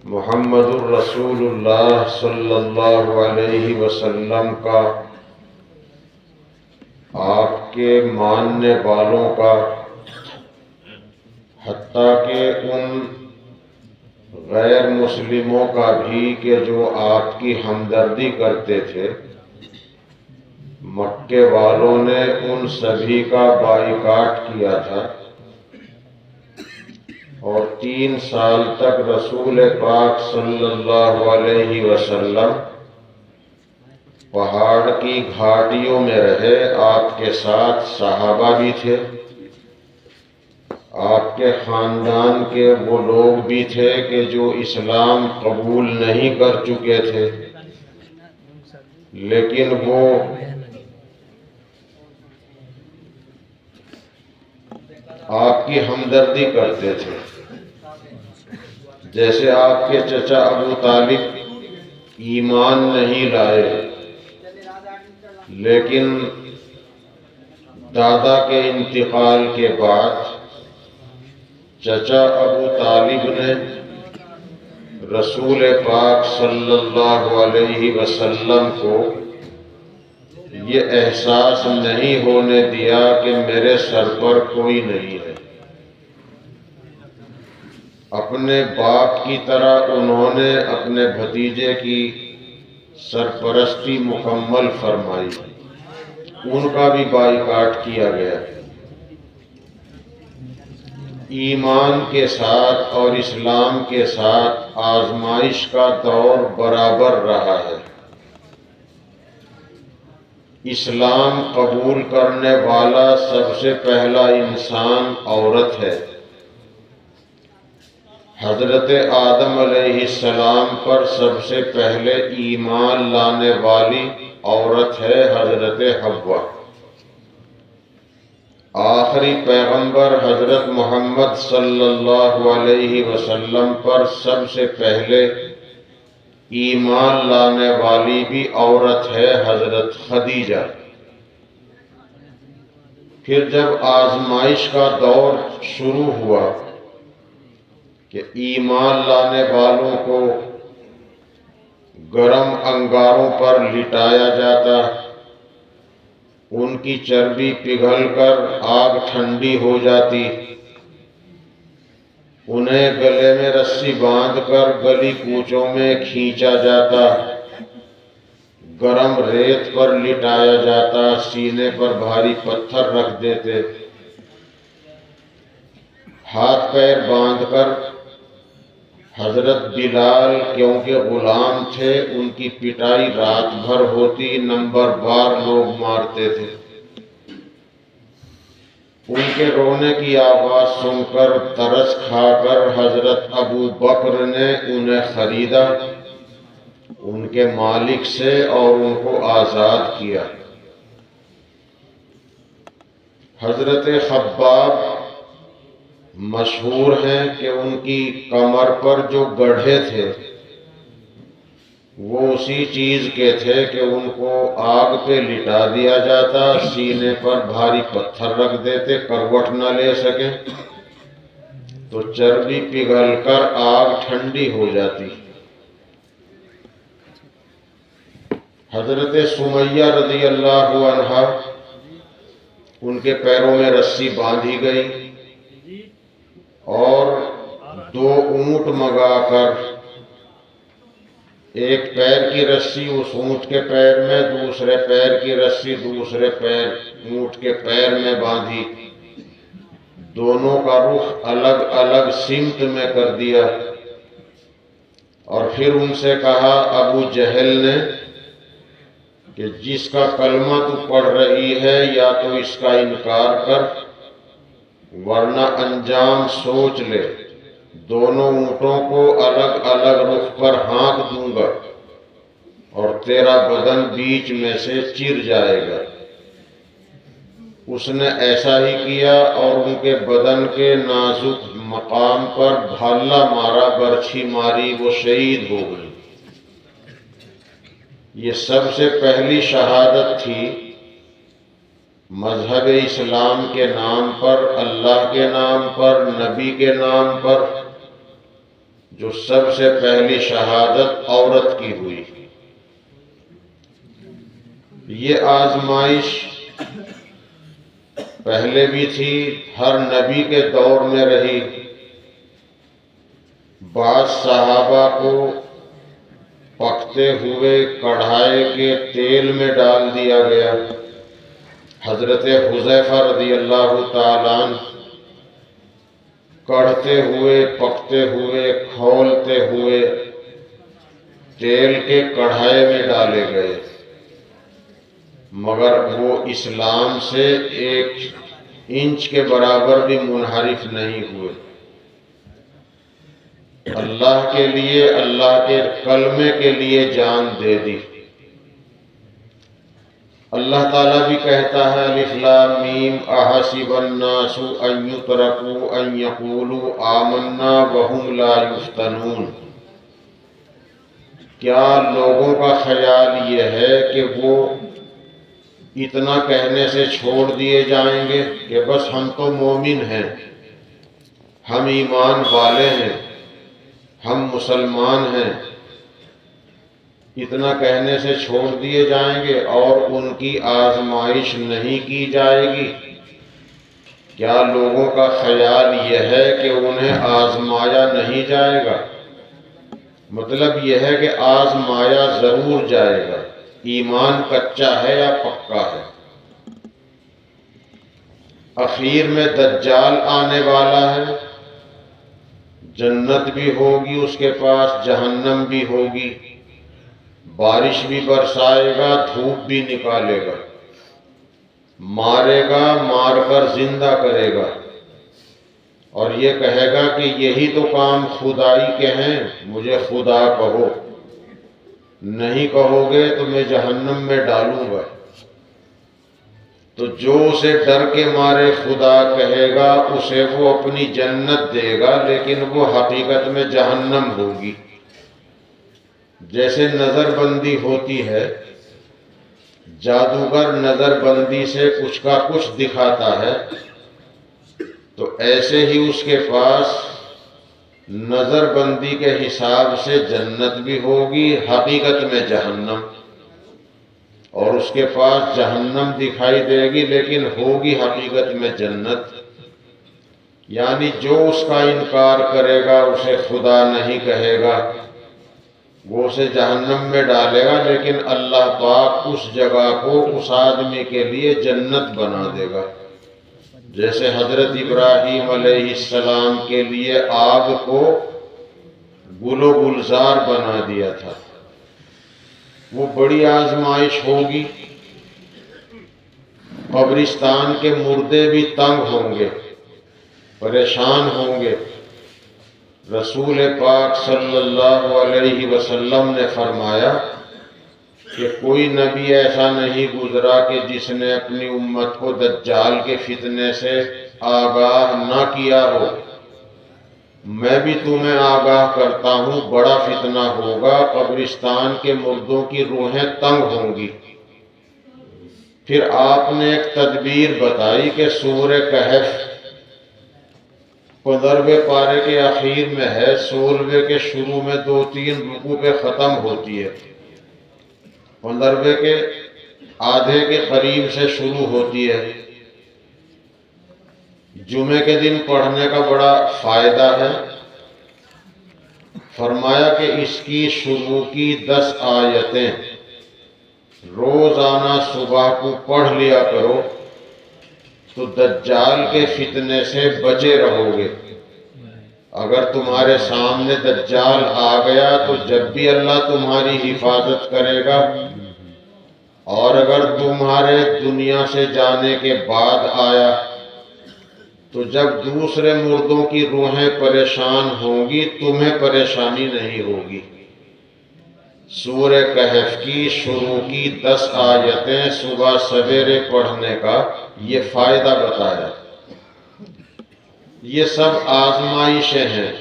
محمد الرسول اللہ صلی اللہ علیہ وسلم کا، آپ کے ماننے والوں کا، حتیٰ کہ ان غیر مسلموں کا بھی کہ جو آپ کی ہمدردی کرتے تھے، مکے والوں نے ان سبھی کا بائیکاٹ کیا تھا اور 3 سال تک رسول پاک صلی اللہ علیہ وسلم پہاڑ کی گھاٹیوں میں رہے۔ آپ کے ساتھ صحابہ بھی تھے، آپ کے خاندان کے وہ لوگ بھی تھے کہ جو اسلام قبول نہیں کر چکے تھے، لیکن وہ آپ کی ہمدردی کرتے تھے۔ جیسے آپ کے چچا ابو طالب ایمان نہیں لائے، لیکن دادا کے انتقال کے بعد چچا ابو طالب نے رسول پاک صلی اللہ علیہ وسلم کو یہ احساس نہیں ہونے دیا کہ میرے سر پر کوئی نہیں ہے۔ اپنے باپ کی طرح انہوں نے اپنے بھتیجے کی سرپرستی مکمل فرمائی، ان کا بھی بائیکاٹ کیا گیا۔ ایمان کے ساتھ اور اسلام کے ساتھ آزمائش کا دور برابر رہا ہے۔ اسلام قبول کرنے والا سب سے پہلا انسان عورت ہے۔ حضرت آدم علیہ السلام پر سب سے پہلے ایمان لانے والی عورت ہے حضرت حوا۔ آخری پیغمبر حضرت محمد صلی اللہ علیہ وسلم پر سب سے پہلے ایمان لانے والی بھی عورت ہے حضرت خدیجہ۔ پھر جب آزمائش کا دور شروع ہوا کہ ایمان لانے والوں کو گرم انگاروں پر لٹایا جاتا، ان کی چربی پگھل کر آگ ٹھنڈی ہو جاتی، انہیں گلے میں رسی باندھ کر گلی کوچوں میں کھینچا جاتا، گرم ریت پر لٹایا جاتا، سینے پر بھاری پتھر رکھ دیتے، ہاتھ پیر باندھ کر حضرت بلال کیونکہ غلام تھے، ان کی پٹائی رات بھر ہوتی، نمبر بار لوگ مارتے تھے۔ ان کے رونے کی آواز سن کر ترس کھا کر حضرت ابو بکر نے انہیں خریدا ان کے مالک سے اور ان کو آزاد کیا۔ حضرت خباب مشہور ہیں کہ ان کی کمر پر جو گڑھے تھے وہ اسی چیز کے تھے کہ ان کو آگ پہ لٹا دیا جاتا، سینے پر بھاری پتھر رکھ دیتے، کروٹ نہ لے سکیں تو چربی پگھل کر آگ ٹھنڈی ہو جاتی۔ حضرت سمیہ رضی اللہ عنہا، ان کے پیروں میں رسی باندھی گئی اور 2 اونٹ منگا کر ایک پیر کی رسی اس اونٹ کے پیر میں، دوسرے پیر کی رسی دوسرے اونٹ کے پیر میں باندھی، دونوں کا رخ الگ الگ سمت میں کر دیا اور پھر ان سے کہا ابو جہل نے کہ جس کا کلمہ تو پڑھ رہی ہے یا تو اس کا انکار کر ورنہ انجام سوچ لے، دونوں اونٹوں کو الگ الگ رخ پر ہانک دوں گا اور تیرا بدن بیچ میں سے چر جائے گا۔ اس نے ایسا ہی کیا اور ان کے بدن کے نازک مقام پر بھالہ مارا، برچھی ماری، وہ شہید ہو گئی۔ یہ سب سے پہلی شہادت تھی مذہب اسلام کے نام پر، اللہ کے نام پر، نبی کے نام پر، جو سب سے پہلی شہادت عورت کی ہوئی۔ یہ آزمائش پہلے بھی تھی، ہر نبی کے دور میں رہی۔ بعض صحابہ کو پکتے ہوئے کڑھائی کے تیل میں ڈال دیا گیا۔ حضرت حذیفہ رضی اللہ تعالیٰ عنہ کڑھتے ہوئے، پکتے ہوئے، کھولتے ہوئے تیل کے کڑھائی میں ڈالے گئے، مگر وہ اسلام سے 1 انچ کے برابر بھی منحرف نہیں ہوئے۔ اللہ کے لیے، اللہ کے کلمے کے لیے جان دے دی۔ اللہ تعالیٰ بھی کہتا ہے الف لام میم احسب الناس ان یترکوا ان یقولوا آمنا وهم لا یفتنون۔ کیا لوگوں کا خیال یہ ہے کہ وہ اتنا کہنے سے چھوڑ دیے جائیں گے کہ بس ہم تو مومن ہیں، ہم ایمان والے ہیں، ہم مسلمان ہیں، اتنا کہنے سے چھوڑ دیے جائیں گے اور ان کی آزمائش نہیں کی جائے گی؟ کیا لوگوں کا خیال یہ ہے کہ انہیں آزمایا نہیں جائے گا؟ مطلب یہ ہے کہ آزمایا ضرور جائے گا، ایمان کچا ہے یا پکا ہے۔ اخیر میں دجال آنے والا ہے، جنت بھی ہوگی اس کے پاس، جہنم بھی ہوگی، بارش بھی برسائے گا، دھوپ بھی نکالے گا، مارے گا، مار کر زندہ کرے گا، اور یہ کہے گا کہ یہی تو کام خدائی کے ہیں، مجھے خدا کہو، نہیں کہو گے تو میں جہنم میں ڈالوں گا۔ تو جو اسے ڈر کے مارے خدا کہے گا، اسے وہ اپنی جنت دے گا، لیکن وہ حقیقت میں جہنم ہوگی۔ جیسے نظر بندی ہوتی ہے، جادوگر نظر بندی سے کچھ کا کچھ دکھاتا ہے، تو ایسے ہی اس کے پاس نظر بندی کے حساب سے جنت بھی ہوگی، حقیقت میں جہنم، اور اس کے پاس جہنم دکھائی دے گی لیکن ہوگی حقیقت میں جنت۔ یعنی جو اس کا انکار کرے گا، اسے خدا نہیں کہے گا، وہ اسے جہنم میں ڈالے گا، لیکن اللہ پاک اس جگہ کو اس آدمی کے لیے جنت بنا دے گا۔ جیسے حضرت ابراہیم علیہ السلام کے لیے آگ کو گل و گلزار بنا دیا تھا۔ وہ بڑی آزمائش ہوگی، قبرستان کے مردے بھی تنگ ہوں گے، پریشان ہوں گے۔ رسول پاک صلی اللہ علیہ وسلم نے فرمایا کہ کوئی نبی ایسا نہیں گزرا کہ جس نے اپنی امت کو دجال کے فتنے سے آگاہ نہ کیا ہو۔ میں بھی تمہیں آگاہ کرتا ہوں، بڑا فتنہ ہوگا، قبرستان کے مردوں کی روحیں تنگ ہوں گی۔ پھر آپ نے ایک تدبیر بتائی کہ سورہ کہف 15ویں پارے کے آخر میں ہے، 16ویں کے شروع میں 2-3 رکوع پہ ختم ہوتی ہے، 15ویں کے آدھے کے قریب سے شروع ہوتی ہے۔ جمعے کے دن پڑھنے کا بڑا فائدہ ہے۔ فرمایا کہ اس کی شروع کی 10 آیتیں روزانہ صبح کو پڑھ لیا کرو تو دجال کے فتنے سے بچے رہو گے۔ اگر تمہارے سامنے دجال آ گیا تو جب بھی اللہ تمہاری حفاظت کرے گا، اور اگر تمہارے دنیا سے جانے کے بعد آیا تو جب دوسرے مردوں کی روحیں پریشان ہوں گی، تمہیں پریشانی نہیں ہوگی۔ سورہ کہف کی شروع کی 10 آیتیں صبح سویرے پڑھنے کا یہ فائدہ بتایا۔ یہ سب آزمائشیں ہیں۔